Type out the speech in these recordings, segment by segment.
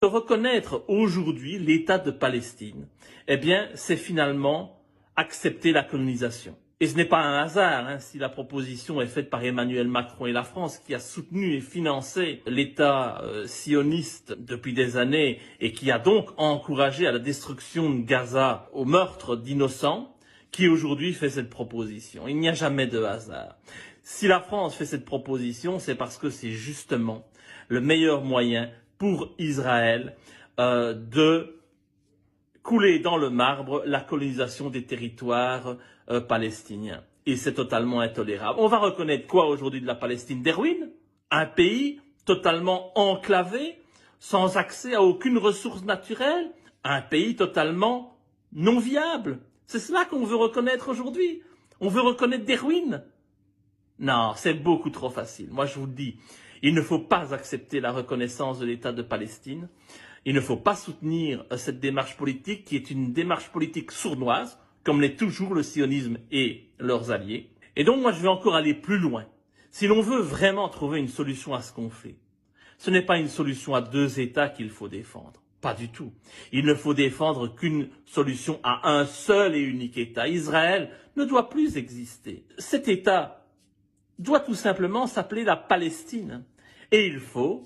Reconnaître aujourd'hui l'État de Palestine, eh bien, c'est finalement accepter la colonisation. Et ce n'est pas un hasard si la proposition est faite par Emmanuel Macron et la France, qui a soutenu et financé l'État sioniste depuis des années et qui a donc encouragé à la destruction de Gaza, au meurtre d'innocents, qui aujourd'hui fait cette proposition. Il n'y a jamais de hasard. Si la France fait cette proposition, c'est parce que c'est justement le meilleur moyen pour Israël de couler dans le marbre la colonisation des territoires palestiniens. Et c'est totalement intolérable. On va reconnaître quoi aujourd'hui de la Palestine? Des ruines? Un pays totalement enclavé, sans accès à aucune ressource naturelle? Un pays totalement non viable? C'est cela qu'on veut reconnaître aujourd'hui. On veut reconnaître des ruines? Non, c'est beaucoup trop facile. Moi, je vous le dis, il ne faut pas accepter la reconnaissance de l'État de Palestine. Il ne faut pas soutenir cette démarche politique qui est une démarche politique sournoise, comme l'est toujours le sionisme et leurs alliés. Et donc, moi, je vais encore aller plus loin. Si l'on veut vraiment trouver une solution à ce conflit, ce n'est pas une solution à deux États qu'il faut défendre. Pas du tout. Il ne faut défendre qu'une solution à un seul et unique État. Israël ne doit plus exister. Cet État doit tout simplement s'appeler la Palestine. Et il faut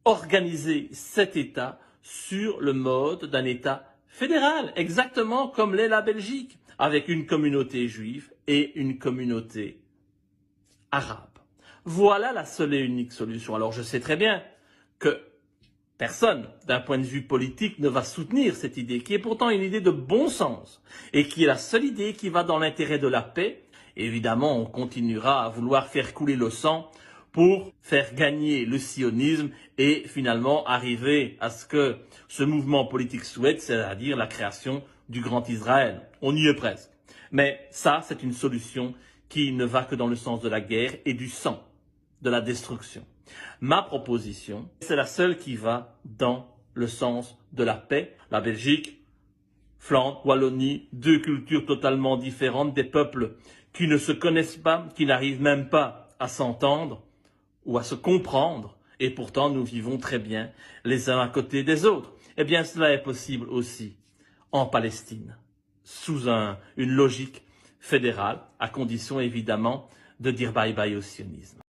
organiser cet État sur le mode d'un État fédéral, exactement comme l'est la Belgique, avec une communauté juive et une communauté arabe. Voilà la seule et unique solution. Alors je sais très bien que personne, d'un point de vue politique, ne va soutenir cette idée, qui est pourtant une idée de bon sens, et qui est la seule idée qui va dans l'intérêt de la paix. Évidemment, on continuera à vouloir faire couler le sang pour faire gagner le sionisme et finalement arriver à ce que ce mouvement politique souhaite, c'est-à-dire la création du Grand Israël. On y est presque. Mais ça, c'est une solution qui ne va que dans le sens de la guerre et du sang, de la destruction. Ma proposition, c'est la seule qui va dans le sens de la paix. La Belgique, Flandre, Wallonie, deux cultures totalement différentes, des peuples qui ne se connaissent pas, qui n'arrivent même pas à s'entendre ou à se comprendre, et pourtant nous vivons très bien les uns à côté des autres. Eh bien, cela est possible aussi en Palestine, sous une logique fédérale, à condition évidemment de dire bye bye au sionisme.